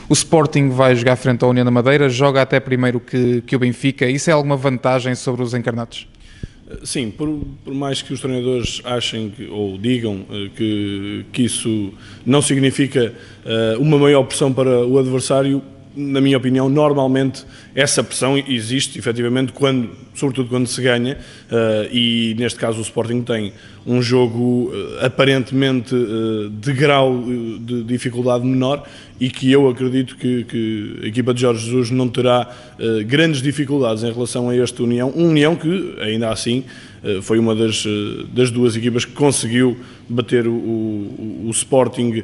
O Sporting vai jogar frente à União da Madeira, joga até primeiro que o Benfica. Isso é alguma vantagem sobre os encarnados? Sim, por mais que os treinadores achem ou digam que isso não significa uma maior pressão para o adversário, na minha opinião, normalmente essa pressão existe, efetivamente, sobretudo quando se ganha, e neste caso o Sporting tem um jogo aparentemente de grau de dificuldade menor e que eu acredito que a equipa de Jorge Jesus não terá grandes dificuldades em relação a esta União, União que, ainda assim, foi uma das duas equipas que conseguiu bater o Sporting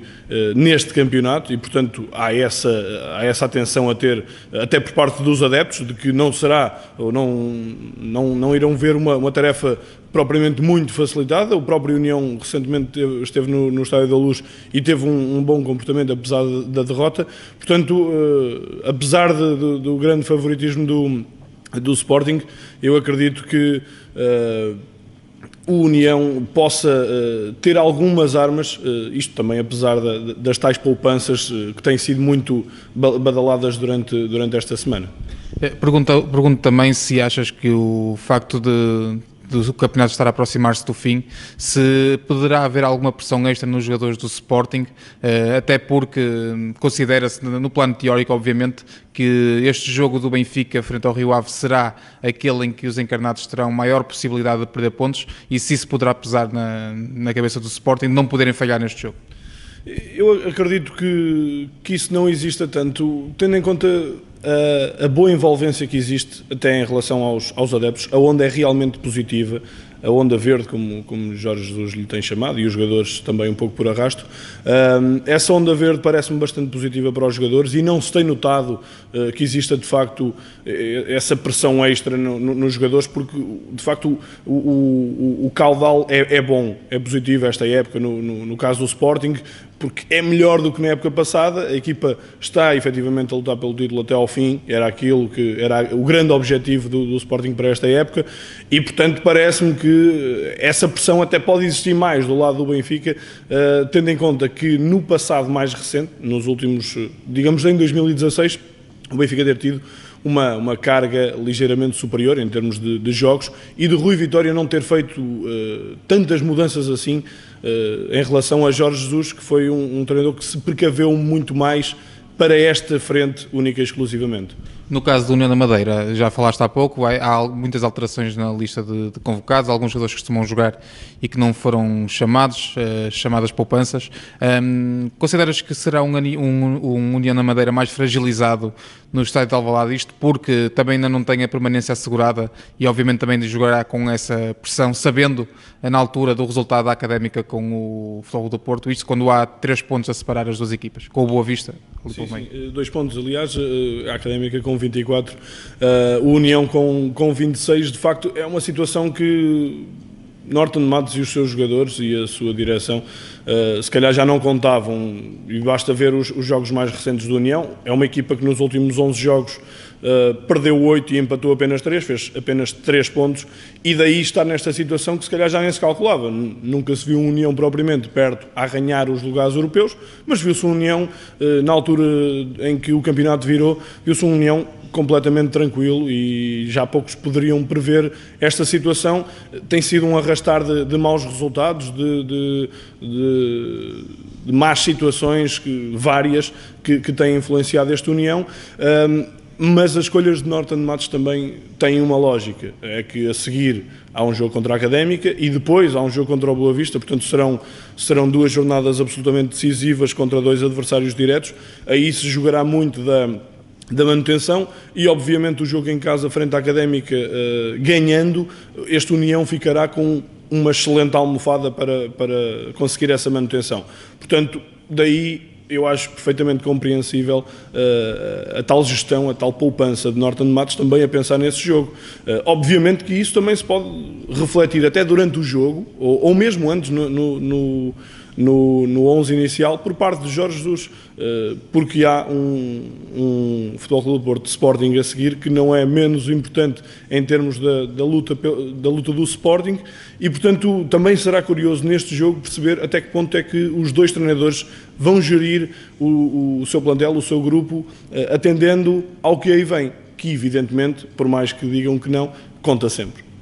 neste campeonato e, portanto, há essa atenção a ter, até por parte dos adeptos, de que não será, ou não irão ver uma tarefa propriamente muito facilitada. O próprio União recentemente esteve no Estádio da Luz e teve um bom comportamento apesar da derrota. Portanto, apesar do grande favoritismo do Sporting, eu acredito que o União possa ter algumas armas, isto também apesar das tais poupanças que têm sido muito badaladas durante esta semana. Pergunto também se achas que o facto do campeonato estar a aproximar-se do fim, se poderá haver alguma pressão extra nos jogadores do Sporting, até porque considera-se, no plano teórico, obviamente, que este jogo do Benfica frente ao Rio Ave será aquele em que os encarnados terão maior possibilidade de perder pontos, e se isso poderá pesar na cabeça do Sporting, não poderem falhar neste jogo. Eu acredito que isso não exista tanto, tendo em conta a boa envolvência que existe até em relação aos adeptos. A onda é realmente positiva, a onda verde, como Jorge Jesus lhe tem chamado, e os jogadores também um pouco por arrasto. Essa onda verde parece-me bastante positiva para os jogadores e não se tem notado que exista de facto essa pressão extra nos jogadores, porque de facto o caudal é bom, é positivo esta época, no caso do Sporting, porque é melhor do que na época passada. A equipa está efetivamente a lutar pelo título até ao fim, era aquilo que era o grande objetivo do Sporting para esta época, e portanto parece-me que essa pressão até pode existir mais do lado do Benfica, tendo em conta que no passado mais recente, nos últimos, digamos em 2016, o Benfica ter tido uma carga ligeiramente superior em termos de jogos, e de Rui Vitória não ter feito tantas mudanças assim em relação a Jorge Jesus, que foi um treinador que se precaveu muito mais para esta frente única e exclusivamente. No caso da União da Madeira, já falaste há pouco, há muitas alterações na lista de convocados, alguns jogadores que costumam jogar e que não foram chamadas poupanças. Consideras que será um União da Madeira mais fragilizado no estádio de Alvalade, isto porque também ainda não tem a permanência assegurada e obviamente também jogará com essa pressão, sabendo na altura do resultado da Académica com o Futebol do Porto, isto quando há 3 pontos a separar as duas equipas, com o Boa Vista? Sim, 2 pontos, aliás, a Académica com 24, o União com 26, de facto é uma situação que Norton Matos e os seus jogadores e a sua direção se calhar já não contavam, e basta ver os jogos mais recentes do União. É uma equipa que nos últimos 11 jogos perdeu 8 e empatou apenas 3, fez apenas 3 pontos, e daí estar nesta situação que se calhar já nem se calculava. Nunca se viu um União propriamente perto a arranhar os lugares europeus, mas viu-se um União, na altura em que o campeonato virou, viu-se um União completamente tranquilo, e já poucos poderiam prever esta situação. Tem sido um arrastar de maus resultados, de más situações várias que têm influenciado esta União, mas as escolhas de Norton Matos também têm uma lógica, é que a seguir há um jogo contra a Académica e depois há um jogo contra o Boa Vista, portanto serão 2 jornadas absolutamente decisivas contra 2 adversários diretos. Aí se jogará muito da manutenção, e obviamente o jogo em casa frente à Académica, ganhando, este União ficará com uma excelente almofada para conseguir essa manutenção. Portanto, daí eu acho perfeitamente compreensível a tal gestão, a tal poupança de Norton Matos também a pensar nesse jogo. Obviamente que isso também se pode refletir até durante o jogo, ou mesmo antes no 11 inicial por parte de Jorge Jesus, porque há um Futebol Clube do Porto Sporting a seguir que não é menos importante em termos da luta do Sporting, e portanto também será curioso neste jogo perceber até que ponto é que os dois treinadores vão gerir o seu plantel, o seu grupo, atendendo ao que aí vem, que evidentemente, por mais que digam que não, conta sempre.